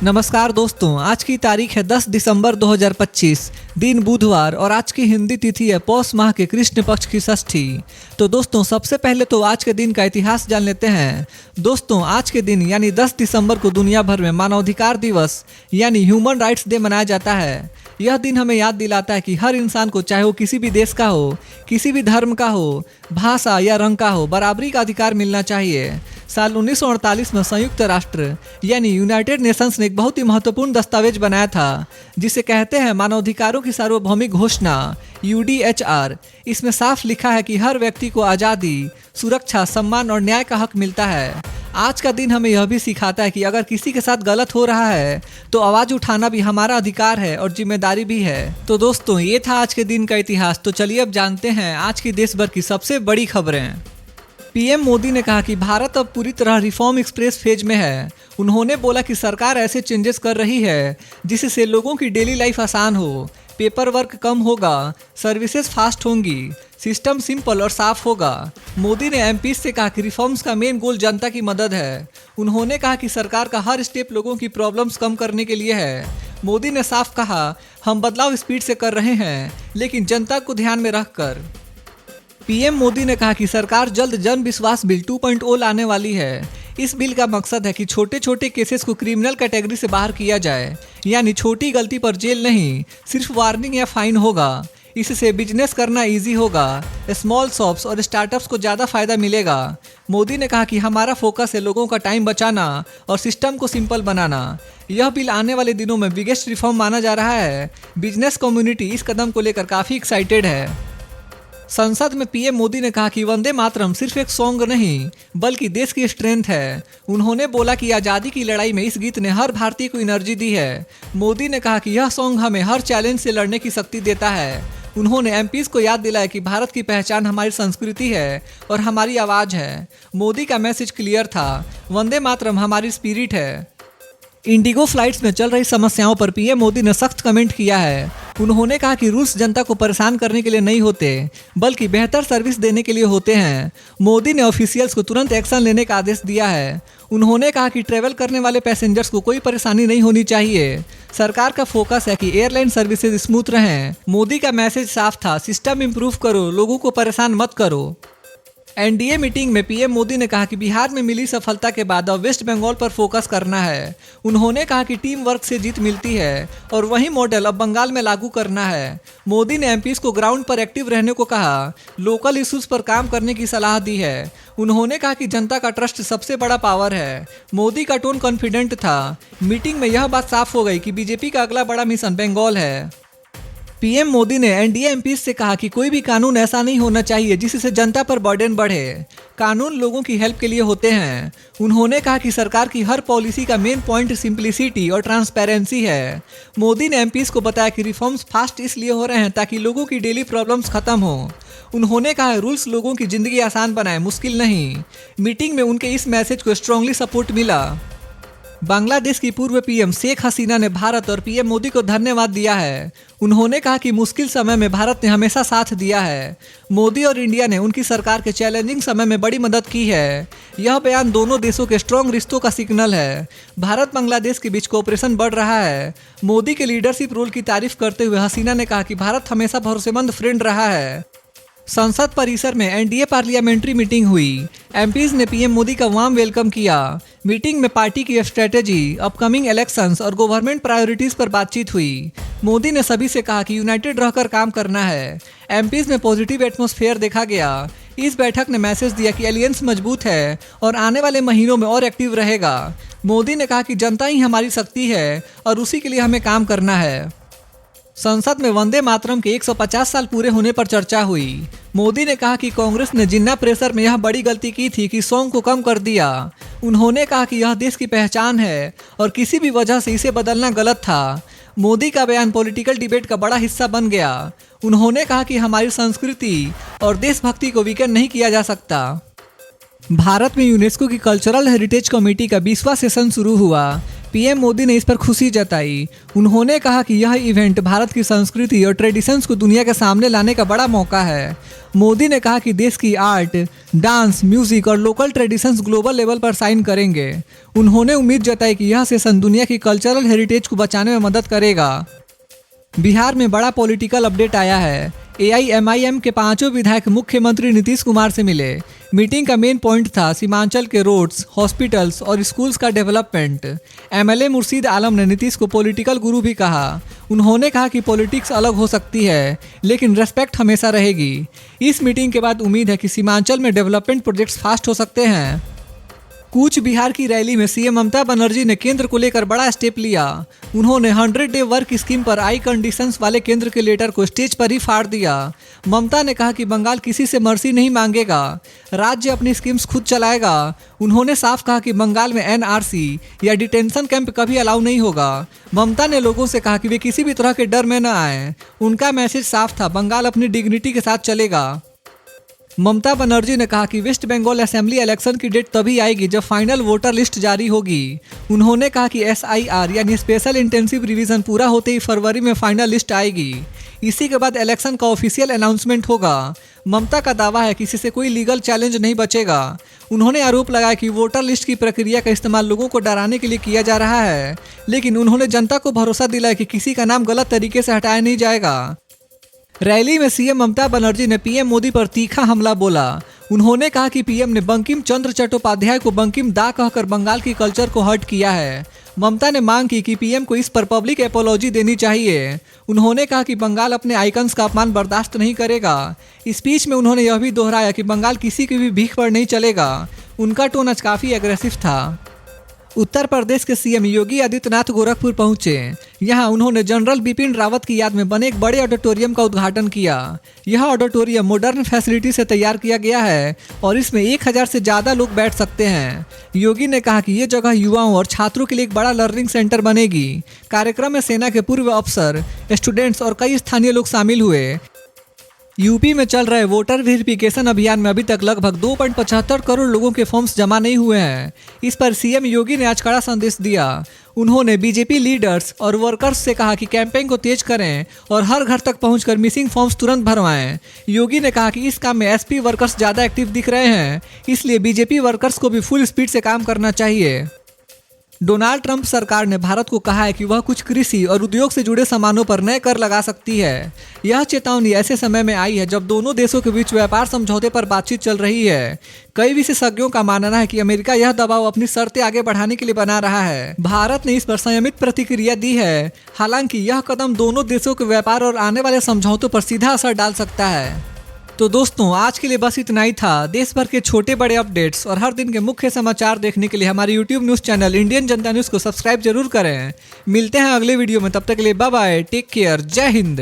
नमस्कार दोस्तों, आज की तारीख है 10 दिसंबर 2025, दिन बुधवार और आज की हिंदी तिथि है पौष माह के कृष्ण पक्ष की षष्ठी। तो दोस्तों सबसे पहले तो आज के दिन का इतिहास जान लेते हैं। दोस्तों आज के दिन यानी 10 दिसंबर को दुनिया भर में मानवाधिकार दिवस यानी ह्यूमन राइट्स डे मनाया जाता है। यह दिन हमें याद दिलाता है कि हर इंसान को, चाहे वो किसी भी देश का हो, किसी भी धर्म का हो, भाषा या रंग का हो, बराबरी का अधिकार मिलना चाहिए। साल 1948 में संयुक्त राष्ट्र यानी यूनाइटेड नेशंस ने एक बहुत ही महत्वपूर्ण दस्तावेज बनाया था जिसे कहते हैं मानवाधिकारों की सार्वभौमिक घोषणा UDHR। इसमें साफ लिखा है कि हर व्यक्ति को आज़ादी, सुरक्षा, सम्मान और न्याय का हक मिलता है। आज का दिन हमें यह भी सिखाता है कि अगर किसी के साथ गलत हो रहा है तो आवाज़ उठाना भी हमारा अधिकार है और जिम्मेदारी भी है। तो दोस्तों ये था आज के दिन का इतिहास। तो चलिए अब जानते हैं आज की देश भर की सबसे बड़ी खबरें। पीएम मोदी ने कहा कि भारत अब पूरी तरह रिफॉर्म एक्सप्रेस फेज में है। उन्होंने बोला कि सरकार ऐसे चेंजेस कर रही है जिससे लोगों की डेली लाइफ आसान हो, पेपर वर्क कम होगा, सर्विसेज फास्ट होंगी, सिस्टम सिंपल और साफ होगा। मोदी ने एमपी से कहा कि रिफॉर्म्स का मेन गोल जनता की मदद है। उन्होंने कहा कि सरकार का हर स्टेप लोगों की प्रॉब्लम्स कम करने के लिए है। मोदी ने साफ कहा, हम बदलाव स्पीड से कर रहे हैं लेकिन जनता को ध्यान में रखकर। पीएम मोदी ने कहा कि सरकार जल्द जन विश्वास बिल 2.0 लाने वाली है। इस बिल का मकसद है कि छोटे छोटे केसेस को क्रिमिनल कैटेगरी से बाहर किया जाए, यानी छोटी गलती पर जेल नहीं, सिर्फ वार्निंग या फाइन होगा। इससे बिजनेस करना इजी होगा, स्मॉल शॉप्स और स्टार्टअप्स को ज़्यादा फायदा मिलेगा। मोदी ने कहा कि हमारा फोकस है लोगों का टाइम बचाना और सिस्टम को सिंपल बनाना। यह बिल आने वाले दिनों में बिगेस्ट रिफॉर्म माना जा रहा है। बिजनेस कम्युनिटी इस कदम को लेकर काफ़ी एक्साइटेड है। संसद में पीएम मोदी ने कहा कि वंदे मातरम सिर्फ एक सॉन्ग नहीं बल्कि देश की स्ट्रेंथ है। उन्होंने बोला कि आज़ादी की लड़ाई में इस गीत ने हर भारतीय को एनर्जी दी है। मोदी ने कहा कि यह सॉन्ग हमें हर चैलेंज से लड़ने की शक्ति देता है। उन्होंने एमपीज को याद दिलाया कि भारत की पहचान हमारी संस्कृति है और हमारी आवाज़ है। मोदी का मैसेज क्लियर था, वंदे मातरम हमारी स्पिरिट है। इंडिगो फ्लाइट्स में चल रही समस्याओं पर पीएम मोदी ने सख्त कमेंट किया है। उन्होंने कहा कि रूल्स जनता को परेशान करने के लिए नहीं होते बल्कि बेहतर सर्विस देने के लिए होते हैं। मोदी ने ऑफिशियल्स को तुरंत एक्शन लेने का आदेश दिया है। उन्होंने कहा कि ट्रैवल करने वाले पैसेंजर्स को कोई परेशानी नहीं होनी चाहिए। सरकार का फोकस है कि एयरलाइन सर्विसेज स्मूथ रहें। मोदी का मैसेज साफ था, सिस्टम इम्प्रूव करो, लोगों को परेशान मत करो। एनडीए मीटिंग में पीएम मोदी ने कहा कि बिहार में मिली सफलता के बाद अब वेस्ट बंगाल पर फोकस करना है। उन्होंने कहा कि टीम वर्क से जीत मिलती है और वही मॉडल अब बंगाल में लागू करना है। मोदी ने एमपीज को ग्राउंड पर एक्टिव रहने को कहा, लोकल इश्यूज पर काम करने की सलाह दी है। उन्होंने कहा कि जनता का ट्रस्ट सबसे बड़ा पावर है। मोदी का टोन कॉन्फिडेंट था। मीटिंग में यह बात साफ हो गई कि बीजेपी का अगला बड़ा मिशन बंगाल है। पीएम मोदी ने एनडीए एमपीज से कहा कि कोई भी कानून ऐसा नहीं होना चाहिए जिससे जनता पर बर्डन बढ़े। कानून लोगों की हेल्प के लिए होते हैं। उन्होंने कहा कि सरकार की हर पॉलिसी का मेन पॉइंट सिंप्लिसिटी और ट्रांसपेरेंसी है। मोदी ने एमपीज को बताया कि रिफॉर्म्स फास्ट इसलिए हो रहे हैं ताकि लोगों की डेली प्रॉब्लम्स खत्म हो। उन्होंने कहा रूल्स लोगों की जिंदगी आसान बनाए, मुश्किल नहीं। मीटिंग में उनके इस मैसेज को स्ट्रांगली सपोर्ट मिला। बांग्लादेश की पूर्व पीएम शेख हसीना ने भारत और पीएम मोदी को धन्यवाद दिया है। उन्होंने कहा कि मुश्किल समय में भारत ने हमेशा साथ दिया है। मोदी और इंडिया ने उनकी सरकार के चैलेंजिंग समय में बड़ी मदद की है। यह बयान दोनों देशों के स्ट्रॉन्ग रिश्तों का सिग्नल है। भारत बांग्लादेश के बीच कोऑपरेशन बढ़ रहा है। मोदी के लीडरशिप रोल की तारीफ करते हुए हसीना ने कहा कि भारत हमेशा भरोसेमंद फ्रेंड रहा है। संसद परिसर में एनडीए पार्लियामेंट्री मीटिंग हुई। एमपीज ने पीएम मोदी का वार्म वेलकम किया। मीटिंग में पार्टी की स्ट्रेटेजी, अपकमिंग इलेक्शंस और गवर्नमेंट प्रायोरिटीज पर बातचीत हुई। मोदी ने सभी से कहा कि यूनाइटेड रहकर काम करना है। एमपीज में पॉजिटिव एटमॉस्फेयर देखा गया। इस बैठक ने मैसेज दिया कि एलियंस मजबूत है और आने वाले महीनों में और एक्टिव रहेगा। मोदी ने कहा कि जनता ही हमारी शक्ति है और उसी के लिए हमें काम करना है। संसद में वंदे मातरम के 150 साल पूरे होने पर चर्चा हुई। मोदी ने कहा कि कांग्रेस ने जिन्ना प्रेशर में यह बड़ी गलती की थी कि सॉन्ग को कम कर दिया। उन्होंने कहा कि यह देश की पहचान है और किसी भी वजह से इसे बदलना गलत था। मोदी का बयान पॉलिटिकल डिबेट का बड़ा हिस्सा बन गया। उन्होंने कहा कि हमारी संस्कृति और देशभक्ति को वीकेंड नहीं किया जा सकता। भारत में यूनेस्को की कल्चरल हेरिटेज कमेटी का 20वां सेशन शुरू हुआ। पीएम मोदी ने इस पर खुशी जताई। उन्होंने कहा कि यह इवेंट भारत की संस्कृति और ट्रेडिशंस को दुनिया के सामने लाने का बड़ा मौका है। मोदी ने कहा कि देश की आर्ट, डांस, म्यूजिक और लोकल ट्रेडिशंस ग्लोबल लेवल पर साइन करेंगे। उन्होंने उम्मीद जताई कि यह सेशन दुनिया की कल्चरल हेरिटेज को बचाने में मदद करेगा। बिहार में बड़ा पॉलिटिकल अपडेट आया है। एआईएमआईएम के 5 विधायक मुख्यमंत्री नीतीश कुमार से मिले। मीटिंग का मेन पॉइंट था सीमांचल के रोड्स, हॉस्पिटल्स और स्कूल्स का डेवलपमेंट। एमएलए मुर्शीद आलम ने नीतीश को पॉलिटिकल गुरु भी कहा। उन्होंने कहा कि पॉलिटिक्स अलग हो सकती है लेकिन रेस्पेक्ट हमेशा रहेगी। इस मीटिंग के बाद उम्मीद है कि सीमांचल में डेवलपमेंट प्रोजेक्ट्स फास्ट हो सकते हैं। कूच बिहार की रैली में सीएम ममता बनर्जी ने केंद्र को लेकर बड़ा स्टेप लिया। उन्होंने 100 डे वर्क स्कीम पर आई कंडीशंस वाले केंद्र के लेटर को स्टेज पर ही फाड़ दिया। ममता ने कहा कि बंगाल किसी से मर्सी नहीं मांगेगा, राज्य अपनी स्कीम्स खुद चलाएगा। उन्होंने साफ कहा कि बंगाल में एनआरसी या डिटेंशन कैंप कभी अलाउ नहीं होगा। ममता ने लोगों से कहा कि वे किसी भी तरह के डर में न आए। उनका मैसेज साफ था, बंगाल अपनी डिग्निटी के साथ चलेगा। ममता बनर्जी ने कहा कि वेस्ट बंगाल असेंबली इलेक्शन की डेट तभी आएगी जब फाइनल वोटर लिस्ट जारी होगी। उन्होंने कहा कि एसआईआर यानी स्पेशल इंटेंसिव रिवीजन पूरा होते ही फरवरी में फाइनल लिस्ट आएगी। इसी के बाद इलेक्शन का ऑफिशियल अनाउंसमेंट होगा। ममता का दावा है कि किसी से कोई लीगल चैलेंज नहीं बचेगा। उन्होंने आरोप लगाया कि वोटर लिस्ट की प्रक्रिया का इस्तेमाल लोगों को डराने के लिए किया जा रहा है, लेकिन उन्होंने जनता को भरोसा दिलाया कि किसी का नाम गलत तरीके से हटाया नहीं जाएगा। रैली में सीएम ममता बनर्जी ने पीएम मोदी पर तीखा हमला बोला। उन्होंने कहा कि पीएम ने बंकिम चंद्र चट्टोपाध्याय को बंकिम दा कहकर बंगाल की कल्चर को हर्ट किया है। ममता ने मांग की कि पीएम को इस पर पब्लिक एपोलॉजी देनी चाहिए। उन्होंने कहा कि बंगाल अपने आइकन्स का अपमान बर्दाश्त नहीं करेगा। स्पीच में उन्होंने यह भी दोहराया कि बंगाल किसी की भी भीख पर नहीं चलेगा। उनका टोन आज काफ़ी एग्रेसिव था। उत्तर प्रदेश के सीएम योगी आदित्यनाथ गोरखपुर पहुंचे। यहां उन्होंने जनरल बिपिन रावत की याद में बने एक बड़े ऑडिटोरियम का उद्घाटन किया। यह ऑडिटोरियम मॉडर्न फैसिलिटी से तैयार किया गया है और इसमें 1000 से ज़्यादा लोग बैठ सकते हैं। योगी ने कहा कि ये जगह युवाओं और छात्रों के लिए एक बड़ा लर्निंग सेंटर बनेगी। कार्यक्रम में सेना के पूर्व अफसर, स्टूडेंट्स और कई स्थानीय लोग शामिल हुए। यूपी में चल रहे वोटर वेरिफिकेशन अभियान में अभी तक लगभग 2.75 करोड़ लोगों के फॉर्म्स जमा नहीं हुए हैं। इस पर सीएम योगी ने आज कड़ा संदेश दिया। उन्होंने बीजेपी लीडर्स और वर्कर्स से कहा कि कैंपेन को तेज करें और हर घर तक पहुंचकर मिसिंग फॉर्म्स तुरंत भरवाएं। योगी ने कहा कि इस काम में एसपी वर्कर्स ज़्यादा एक्टिव दिख रहे हैं, इसलिए बीजेपी वर्कर्स को भी फुल स्पीड से काम करना चाहिए। डोनाल्ड ट्रंप सरकार ने भारत को कहा है कि वह कुछ कृषि और उद्योग से जुड़े सामानों पर नए कर लगा सकती है। यह चेतावनी ऐसे समय में आई है जब दोनों देशों के बीच व्यापार समझौते पर बातचीत चल रही है। कई विशेषज्ञों का मानना है कि अमेरिका यह दबाव अपनी शर्तें आगे बढ़ाने के लिए बना रहा है। भारत ने इस पर संयमित प्रतिक्रिया दी है। हालांकि यह कदम दोनों देशों के व्यापार और आने वाले समझौतों पर सीधा असर डाल सकता है। तो दोस्तों, आज के लिए बस इतना ही था। देश भर के छोटे बड़े अपडेट्स और हर दिन के मुख्य समाचार देखने के लिए हमारे YouTube न्यूज़ चैनल इंडियन जनता न्यूज़ को सब्सक्राइब जरूर करें। मिलते हैं अगले वीडियो में, तब तक के लिए बाय बाय, टेक केयर, जय हिंद।